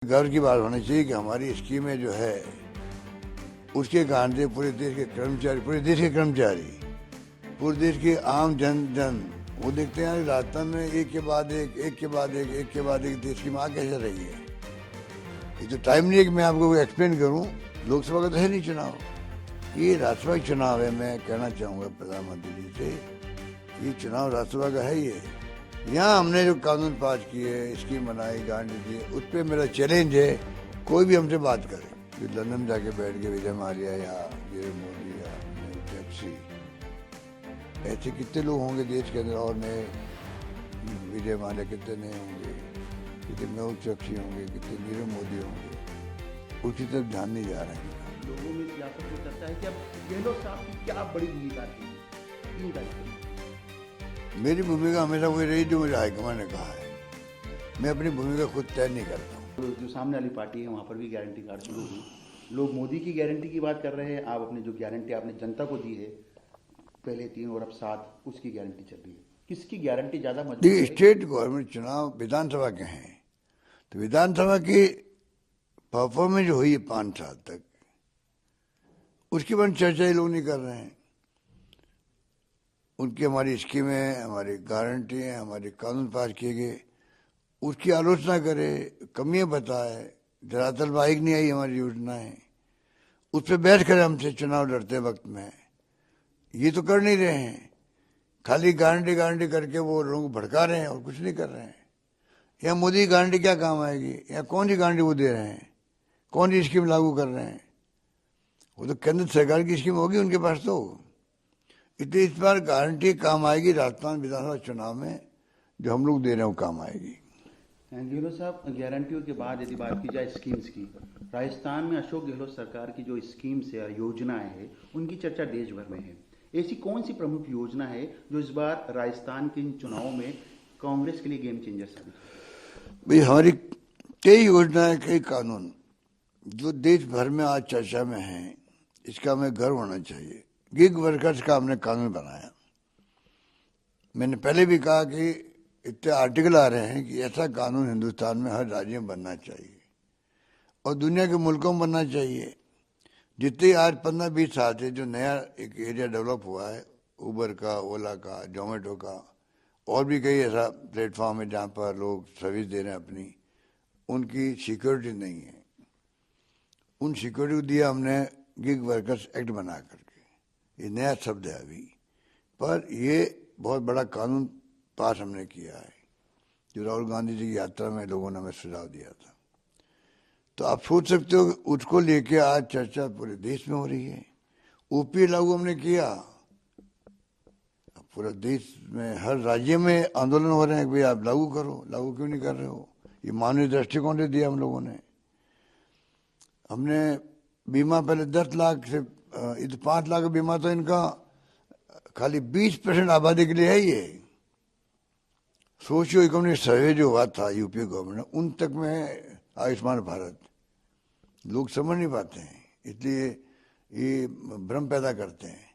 गर्व की बात होनी चाहिए कि हमारी स्कीमें जो है उसके कारण से पूरे देश के कर्मचारी, पूरे देश के आम जन वो देखते हैं राजस्थान में एक के बाद एक देश की माँ कैसे रही है। ये तो टाइम नहीं है कि मैं आपको एक्सप्लेन करूं। लोकसभा का तो है नहीं चुनाव, ये राज्यसभा चुनाव है। मैं कहना चाहूँगा प्रधानमंत्री जी से, ये चुनाव राज्यसभा का है। ये यहाँ हमने जो कानून पास किए, स्कीम बनाई, गारंटी दी, उस पर मेरा चैलेंज है कोई भी हमसे बात करे कि लंदन जाके बैठ के विजय माल्या या वीर मोदी या टैक्सी, ऐसे कितने लोग होंगे देश के अंदर और नए विजय माल्या कितने नए होंगे, कितने मेहुल चौकसी होंगे, कितने नीरव मोदी होंगे, उसकी तरफ ध्यान नहीं जा रहे हैं। लोगों में सियासत में चर्चा है कि अब गहलोत साहब की क्या बड़ी भूमिका थी 3 तारीख को। मेरी भूमिका हमेशा वही रही जो मुझे हाईकमान ने कहा है। मैं अपनी भूमिका खुद तय नहीं करता हूँ। जो सामने वाली पार्टी है वहाँ पर भी गारंटी कार्ड शुरू हुई। लोग मोदी की गारंटी की बात कर रहे हैं, आप अपनी जो गारंटी आपने जनता को दी है पहले 3 और अब 7, उसकी गारंटी चल रही है। किसकी गारंटी ज़्यादा मजबूत है? स्टेट गवर्नमेंट चुनाव विधानसभा के हैं, तो विधानसभा की परफॉर्मेंस जो हुई है 5 साल तक, उसके बाद चर्चा ही लोग नहीं कर रहे हैं। उनकी हमारी स्कीमें, हमारी गारंटी हैं, हमारे कानून पास किए गए, उसकी आलोचना करे, कमियां बताए, धरातलवाही नहीं आई हमारी योजनाएं, उस पर बहस करें हमसे चुनाव लड़ते वक्त में। ये तो कर नहीं रहे हैं, खाली गारंटी करके वो लोगों को भड़का रहे हैं और कुछ नहीं कर रहे हैं। या मोदी की गारंटी क्या काम आएगी, या कौन सी गारंटी वो दे रहे हैं, कौन सी स्कीम लागू कर रहे हैं? वो तो केंद्र सरकार की स्कीम होगी उनके पास। तो इसलिए इस बार गारंटी काम आएगी राजस्थान विधानसभा चुनाव में, जो हम लोग दे रहे हैं वो काम आएगी। गहलोत साहब, गारंटियों के बाद यदि बात की जाए स्कीम्स की, राजस्थान में अशोक गहलोत सरकार की जो स्कीम्स है, योजनाएं हैं, उनकी चर्चा देश भर में है। ऐसी कौन सी प्रमुख योजना है जो इस बार राजस्थान के इन चुनावों में कांग्रेस के लिए गेम चेंजर साबित हो? भाई हमारी कई योजनाएं, कई कानून जो देश भर में आज चर्चा में हैं, इसका हमें गर्व होना चाहिए। गिग वर्कर्स का हमने कानून बनाया। मैंने पहले भी कहा कि इतने आर्टिकल आ रहे हैं कि ऐसा कानून हिंदुस्तान में हर राज्य में बनना चाहिए और दुनिया के मुल्कों में बनना चाहिए। जितने आज 15-20 साल से जो नया एक एरिया डेवलप हुआ है, उबर का, ओला का, जोमेटो का, और भी कई ऐसा प्लेटफॉर्म है जहाँ पर लोग सर्विस दे रहे हैं अपनी, उनकी सिक्योरिटी नहीं है। उन सिक्योरिटी को दिया हमने गिग वर्कर्स एक्ट बना करके। ये नया शब्द है अभी, पर ये बहुत बड़ा कानून पास हमने किया है, जो राहुल गांधी जी की यात्रा में लोगों ने हमें सुझाव दिया था। तो आप सोच सकते हो कि उसको लेके आज चर्चा पूरे देश में हो रही है। ओपीए लागू हमने किया, पूरा देश में हर राज्य में आंदोलन हो रहे हैं कि भाई आप लागू करो, लागू क्यों नहीं कर रहे हो? ये मानवीय दृष्टिकोण से दिया हम लोगों ने। हमने बीमा पहले 10 लाख से 5 लाख का बीमा तो इनका खाली 20% आबादी के लिए है। ये सोशियो इकोनॉमिक सर्वे जो हुआ था यूपी गवर्नमेंट, उन तक में आयुष्मान भारत लोग समझ नहीं पाते हैं, इसलिए ये भ्रम पैदा करते हैं।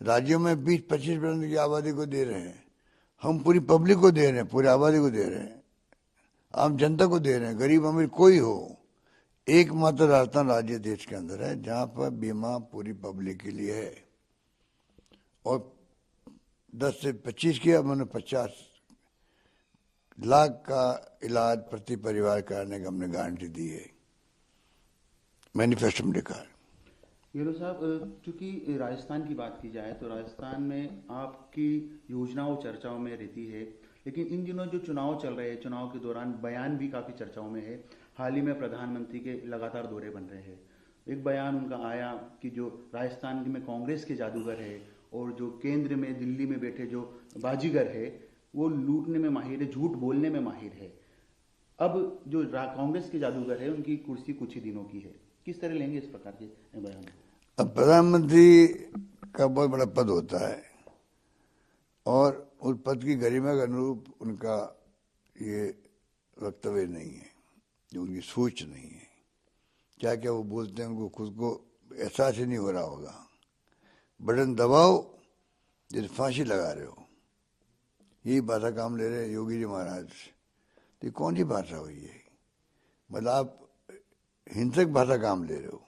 राज्यों में 20-25% की आबादी को दे रहे हैं, हम पूरी पब्लिक को दे रहे हैं, पूरी आबादी को दे रहे हैं, आम जनता को दे रहे हैं, गरीब अमीर कोई हो। एकमात्र राजस्थान राज्य देश के अंदर है जहां पर बीमा पूरी पब्लिक के लिए है। और 10 से 25 किया, मैंने 50 लाख का इलाज प्रति परिवार कराने का हमने गारंटी दी है, मैनिफेस्टो में लिखा है। गहलोत साहब, चूंकि राजस्थान की बात की जाए तो राजस्थान में आपकी योजनाओं चर्चाओं में रहती है, लेकिन इन दिनों जो चुनाव चल रहे हैं, चुनाव के दौरान बयान भी काफ़ी चर्चाओं में है। हाल ही में प्रधानमंत्री के लगातार दौरे बन रहे हैं। एक बयान उनका आया कि जो राजस्थान में कांग्रेस के जादूगर है और जो केंद्र में दिल्ली में बैठे जो बाजीगर है, वो लूटने में माहिर है, झूठ बोलने में माहिर है। अब जो कांग्रेस के जादूगर है, उनकी कुर्सी कुछ ही दिनों की है। किस तरह लेंगे इस प्रकार के बयान? अब प्रधानमंत्री का बहुत बड़ा पद होता है और उस पद की गरिमा के अनुरूप उनका ये वक्तव्य नहीं है, जो उनकी सोच नहीं है। क्या क्या वो बोलते हैं उनको खुद को एहसास ही नहीं हो रहा होगा। बटन दबाओ जैसे फांसी लगा रहे हो, यही भाषा काम ले रहे हैं योगी जी महाराज। तो कौन सी भाषा हुई है? मतलब आप हिंसक भाषा काम ले रहे हो,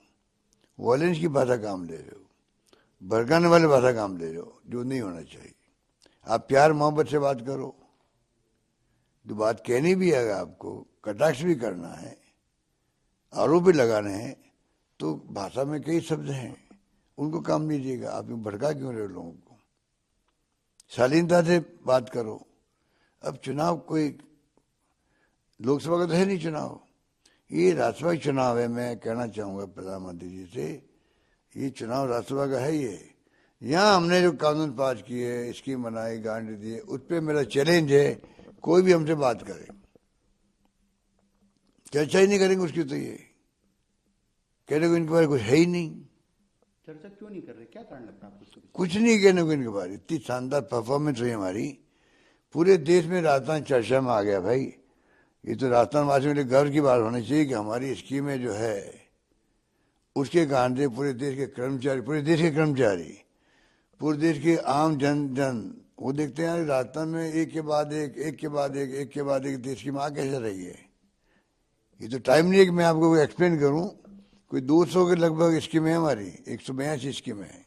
वॉयलेंस की भाषा काम ले रहे हो, भड़काने वाले भाषा काम ले रहे हो, जो नहीं होना चाहिए। आप प्यार मोहब्बत से बात करो, जो बात कहनी भी है, आपको कटाक्ष भी करना है, आरोप भी लगाने हैं, तो भाषा में कई शब्द हैं, उनको काम लीजिएगा। आप यूं भड़का क्यों रहे हो लोगों को? शालीनता से बात करो। अब चुनाव कोई लोकसभा का तो है नहीं चुनाव, ये राज्यसभा चुनाव है। मैं कहना चाहूंगा प्रधानमंत्री जी से, ये चुनाव राज्यसभा का है। ये यहाँ हमने जो कानून पास किए, स्कीम बनाई, गारंटी दी, उस पर मेरा चैलेंज है, कोई भी हमसे बात करे, चर्चा ही नहीं करेंगे उसकी, तो ये कहने को इनके बारे कुछ है ही नहीं। चर्चा क्यों नहीं कर रहे, क्या कारण लगता है आपको? कुछ नहीं कहने को इनके बारे। इतनी शानदार परफॉर्मेंस हुई हमारी, पूरे देश में राजस्थान चर्चा में आ गया भाई। ये तो राजस्थान वासियों के लिए गर्व की बात होनी चाहिए कि हमारी स्कीमें जो है उसके कारण से पूरे देश के कर्मचारी, पूरे देश के आम जन वो देखते हैं राजस्थान में एक के बाद एक देश की माँ कैसे रही है। ये तो टाइम नहीं है कि मैं आपको एक्सप्लेन करूं। कोई 200 के लगभग स्कीमें हमारी, 182 स्कीमें हैं।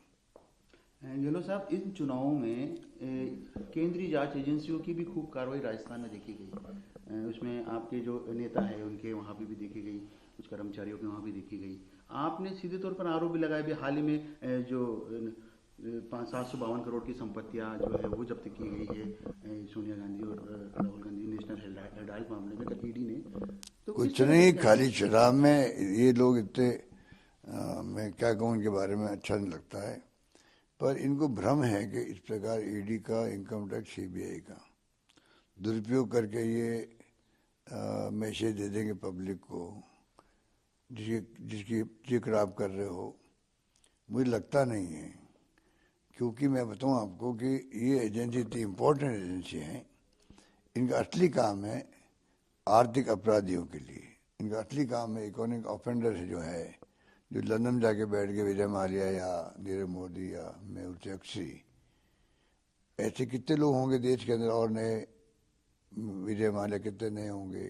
गहलोत साहब, इन चुनावों में केंद्रीय जांच एजेंसियों की भी खूब कार्रवाई राजस्थान में देखी गई। उसमें आपके जो नेता है उनके वहाँ पे भी देखी गई, कुछ कर्मचारियों के वहाँ भी देखी गई। आपने सीधे तौर पर आरोप भी लगाए भी, हाल ही में जो 752 करोड़ की संपत्तियाँ जो है वो जब्त की गई है सोनिया गांधी और राहुल गांधी नेशनल हेराल्ड मामले में ईडी ने। तो कुछ नहीं, खाली चुनाव में ये लोग इतने मैं क्या कहूँ इनके बारे में, अच्छा नहीं लगता है। पर इनको भ्रम है कि इस प्रकार ईडी का, इनकम टैक्स, सीबीआई का दुरुपयोग करके ये मैसेज दे देंगे पब्लिक को जिसकी जिक्र आप कर रहे हो। मुझे लगता नहीं है, क्योंकि मैं बताऊं आपको कि ये एजेंसी इतनी इम्पोर्टेंट एजेंसी है। इनका असली काम है आर्थिक अपराधियों के लिए, इनका असली काम है इकोनॉमिक ऑफेंडर जो है, जो लंदन जाके बैठ के विजय माल्या या नीरव मोदी या मेहुल चोकसी, ऐसे कितने लोग होंगे देश के अंदर, और नए विजय माल्या कितने नए होंगे,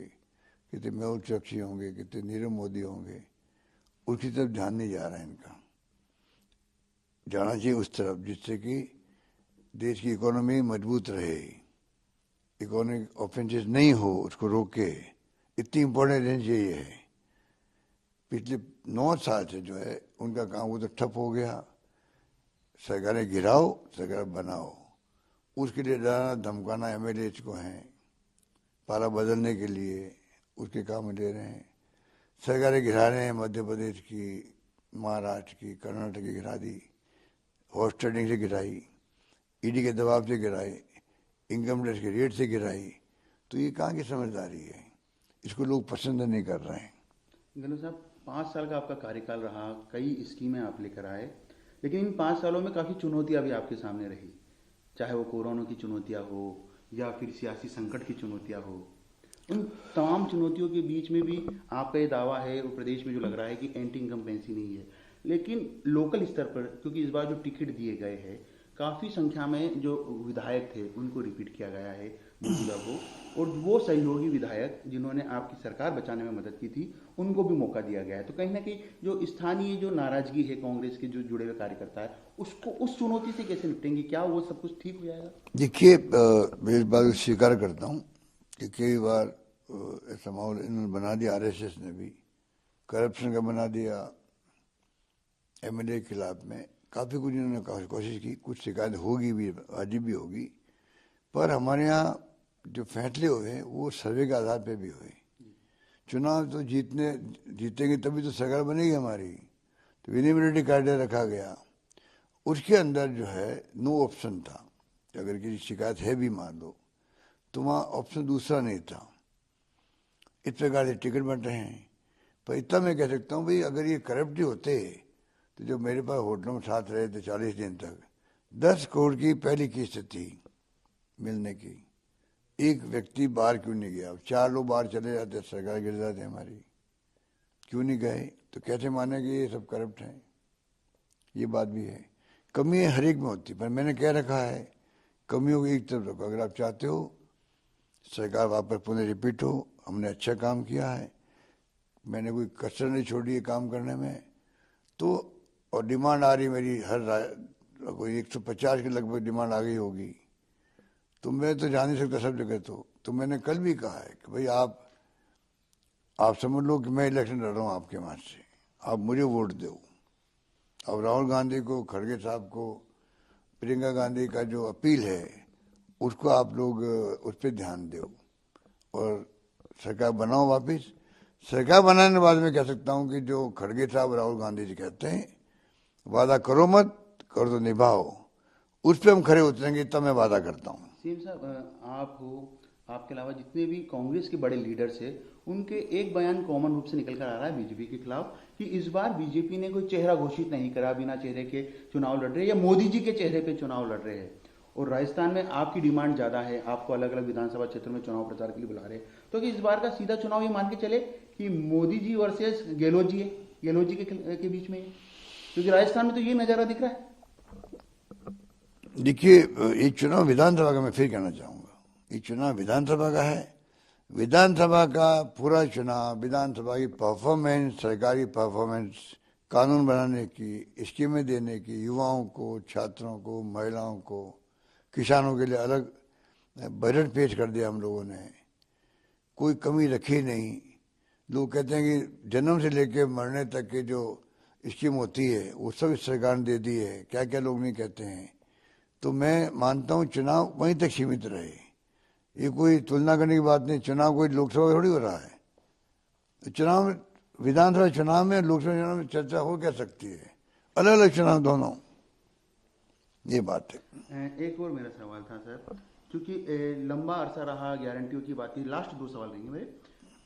कितने मेहुल चोकसी होंगे, कितने नीरव मोदी होंगे। उसकी तरफ ध्यान नहीं जा रहा है इनका, जाना चाहिए उस तरफ जिससे कि देश की इकोनॉमी मजबूत रहे, इकोनॉमिक ऑफेंसेस नहीं हो, उसको रोके। इतनी इम्पोर्टेंट एजेंसी ये है। पिछले 9 साल से जो है उनका काम वो तो ठप हो गया। सरकारें गिराओ, सरकार बनाओ, उसके लिए डराना धमकाना एमएलए को है, पाला बदलने के लिए उसके काम ले रहे हैं। सरकारें गिरा रहे हैं, मध्य प्रदेश की, महाराष्ट्र की, कर्नाटक की गिरा दी, हॉर्स ट्रेडिंग से गिराई, ईडी के दबाव से गिराई, इनकम टैक्स के रेट से गिराई। तो ये कहाँ की समझदारी है? इसको लोग पसंद नहीं कर रहे हैं। गहलोत साहब, 5 साल का आपका कार्यकाल रहा, कई स्कीमें आप लेकर आए, लेकिन इन 5 सालों में काफ़ी चुनौतियां भी आपके सामने रही, चाहे वो कोरोना की चुनौतियां हो या फिर सियासी संकट की चुनौतियां हो। उन तमाम चुनौतियों के बीच में भी आपका ये दावा है और प्रदेश में जो लग रहा है कि एंटी इनकम्बेंसी नहीं है, लेकिन लोकल स्तर पर, क्योंकि इस बार जो टिकट दिए गए हैं काफ़ी संख्या में जो विधायक थे उनको रिपीट किया गया है मौजूदा को, और वो सहयोगी विधायक जिन्होंने आपकी सरकार बचाने में मदद की थी उनको भी मौका दिया गया है। तो कहीं ना कहीं जो स्थानीय जो नाराजगी है कांग्रेस के जो जुड़े हुए कार्यकर्ता है, उसको उस चुनौती से कैसे निपटेंगे? क्या वो सब कुछ ठीक हो जाएगा? देखिए, मैं इस बात को स्वीकार करता हूँ कि कई बार ऐसा माहौल इन्होंने बना दिया, आरएसएस ने भी करप्शन का बना दिया, एमएलए के खिलाफ में काफ़ी कुछ इन्होंने कोशिश की, कुछ शिकायत होगी भी, आज भी होगी। पर हमारे यहाँ जो फैसले हुए हैं वो सर्वे के आधार पे भी हुए। चुनाव तो जीतेंगे तभी तो सरकार बनेगी हमारी, तो विनिमिलिटी क्राइटेरिया रखा गया। उसके अंदर जो है नो ऑप्शन था, अगर किसी शिकायत है भी मान लो तो वहाँ ऑप्शन दूसरा नहीं था। इस प्रकार से टिकट बंट रहे हैं। पर इतना मैं कह सकता हूँ भाई, अगर ये करप्ट ही होते तो जो मेरे पास होटलों में साथ रहे थे 40 दिन तक, 10 करोड़ की पहली किस्त थी मिलने की, एक व्यक्ति बाहर क्यों नहीं गया? 4 लोग बाहर चले जाते, सरकार गिर जाते हमारी, क्यों नहीं गए? तो कैसे माने कि ये सब करप्ट हैं? ये बात भी है। कमी हर एक में होती, पर मैंने कह रखा है कमियों को एक तरफ रखो। अगर आप चाहते हो सरकार वापस पुनः रिपीट हो, हमने अच्छा काम किया है, मैंने कोई कसर नहीं छोड़ी है काम करने में। तो और डिमांड आ रही मेरी कोई 150 के लगभग डिमांड आ गई होगी। तो मैं तो जा नहीं सकता सब जगह। तो मैंने कल भी कहा है कि भाई आप समझ लो कि मैं इलेक्शन लड़ रहा हूँ आपके वहाँ से, आप मुझे वोट दो। अब राहुल गांधी को, खड़गे साहब को, प्रियंका गांधी का जो अपील है उसको आप लोग उस पर ध्यान दो और सरकार बनाओ वापिस। सरकार बनाने के बाद में कह सकता हूँ कि जो खड़गे साहब राहुल गांधी जी कहते हैं वादा करो मत, करो तो निभाओ, उस पर हम खड़े उतरेंगे, तब मैं वादा करता हूँ। सीएम साहब, आप हो, आपके अलावा जितने भी कांग्रेस के बड़े लीडर्स हैं, उनके एक बयान कॉमन रूप से निकल कर आ रहा है बीजेपी के खिलाफ कि इस बार बीजेपी ने कोई चेहरा घोषित नहीं करा, बिना चेहरे के चुनाव लड़ रहे या मोदी जी के चेहरे पे चुनाव लड़ रहे हैं। और राजस्थान में आपकी डिमांड ज़्यादा है, आपको अलग अलग विधानसभा क्षेत्रों में चुनाव प्रचार के लिए बुला रहे हैं, तो कि इस बार का सीधा चुनाव ये मान के चले कि मोदी जी वर्सेस गहलोत जी है, गहलोत जी के बीच में है? क्योंकि राजस्थान में तो ये नज़ारा दिख रहा है। देखिए, ये चुनाव विधानसभा का मैं फिर कहना चाहूँगा, ये चुनाव विधानसभा का है। विधानसभा का पूरा चुनाव, विधानसभा की परफॉर्मेंस, सरकारी परफॉर्मेंस, कानून बनाने की, स्कीमें देने की, युवाओं को, छात्रों को, महिलाओं को, किसानों के लिए अलग बजट पेश कर दिया हम लोगों ने, कोई कमी रखी नहीं। लोग कहते हैं कि जन्म से लेकर मरने तक की जो स्कीम होती है वो सब इस सरकार ने दे दी है, क्या क्या लोग नहीं कहते हैं। तो मैं मानता हूँ चुनाव वहीं तक सीमित रहे, ये कोई तुलना करने की बात नहीं। चुनाव कोई लोकसभा थोड़ी हो रहा है, तो चुनाव विधानसभा चुनाव में, लोकसभा चुनाव में चर्चा हो क्या सकती है, अलग अलग चुनाव दोनों, ये बात है। एक और मेरा सवाल था सर, क्योंकि लंबा अरसा रहा गारंटियों की बात की, लास्ट दो सवाल रहेंगे मेरे।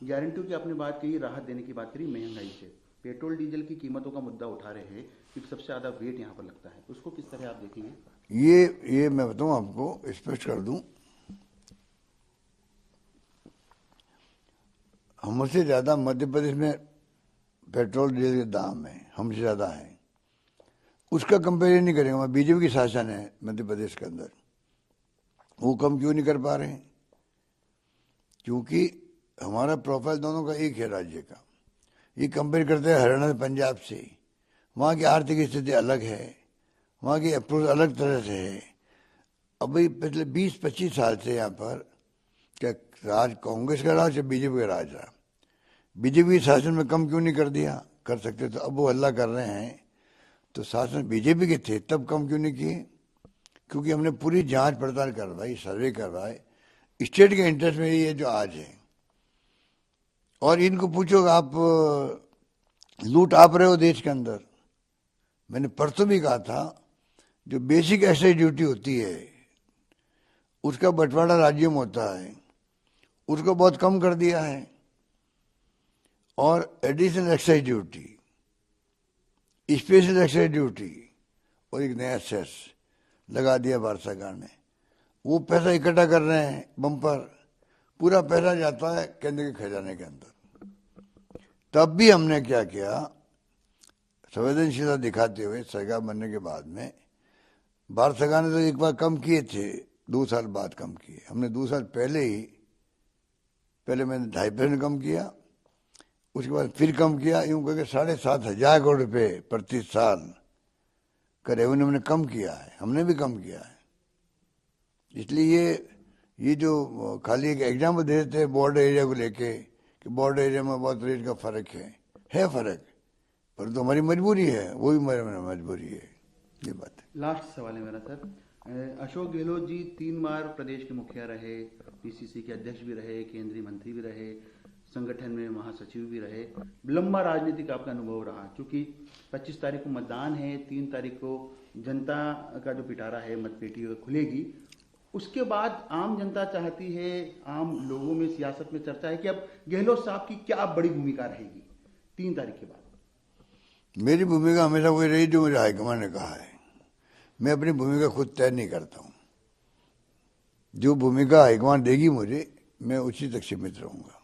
गारंटियों की आपने बात की, राहत देने की बात करी महंगाई से, पेट्रोल डीजल की कीमतों का मुद्दा उठा रहे हैं कि सबसे ज़्यादा वेट यहाँ पर लगता है, उसको किस तरह आप देखेंगे? ये मैं बताऊँ आपको, स्पष्ट कर दूं, हमसे ज़्यादा मध्य प्रदेश में पेट्रोल डीजल के दाम है, हमसे ज़्यादा है। उसका कंपेरिजन नहीं करेंगे, वहाँ बीजेपी की शासन है मध्य प्रदेश के अंदर, वो कम क्यों नहीं कर पा रहे हैं? क्योंकि हमारा प्रोफाइल दोनों का एक है राज्य का। ये कंपेयर करते हैं हरियाणा पंजाब से, वहाँ की आर्थिक स्थिति अलग है, वहाँ की अप्रोच अलग तरह से है। अभी पिछले 20-25 साल से यहाँ पर क्या राज कांग्रेस का राज या बीजेपी का राज रहा? बीजेपी शासन में कम क्यों नहीं कर दिया? कर सकते तो, अब वो हल्ला कर रहे हैं। तो शासन बीजेपी के थे तब कम क्यों नहीं किए? क्योंकि हमने पूरी जांच पड़ताल करवाई, सर्वे करवाए, स्टेट के इंटरेस्ट में ये जो आज है। और इनको पूछो आप लूट आप रहे हो देश के अंदर। मैंने परसों भी कहा था, जो बेसिक एक्साइज ड्यूटी होती है उसका बंटवारा राज्यों में होता है, उसको बहुत कम कर दिया है। और additional excise duty, special excise duty और एक नया सेस लगा दिया भारत सरकार ने। वो पैसा इकट्ठा कर रहे हैं बम्पर, पूरा पैसा जाता है केंद्र के खजाने के अंदर। तब भी हमने क्या किया, संवेदनशीलता दिखाते हुए सरकार बनने के बाद में, भारत सरकार ने तो एक बार कम किए थे, 2 साल बाद कम किए हमने। 2 साल पहले मैंने 2.5% कम किया, उसके बाद फिर कम किया, यूं करके 7,500 करोड़ रुपये प्रति साल का रेवेन्यू हमने कम किया है, हमने भी कम किया है। इसलिए ये जो खाली एक एग्जाम्पल दे देते हैं बॉर्डर एरिया को लेके कि बॉर्डर एरिया में बहुत रेट का फर्क है फर्क, पर तो हमारी मजबूरी है, वो भी हमारी मजबूरी है, ये बात है। लास्ट सवाल है मेरा सर, अशोक गहलोत जी 3 बार प्रदेश के मुखिया रहे, पीसीसी के अध्यक्ष भी रहे, केंद्रीय मंत्री भी रहे, संगठन में महासचिव भी रहे, लंबा राजनीतिक आपका अनुभव रहा। क्योंकि 25 तारीख को मतदान है, 3 तारीख को जनता का जो पिटारा है मतपेटी खुलेगी, उसके बाद आम जनता चाहती है, आम लोगों में सियासत में चर्चा है कि अब गहलोत साहब की क्या बड़ी भूमिका रहेगी 3 तारीख के बाद। मेरी भूमिका हमेशा वही रही जो मुझे हाईकमान ने कहा है। मैं अपनी भूमिका खुद तय नहीं करता हूँ, जो भूमिका हाईकमान देगी मुझे, मैं उसी तक सीमित रहूँगा।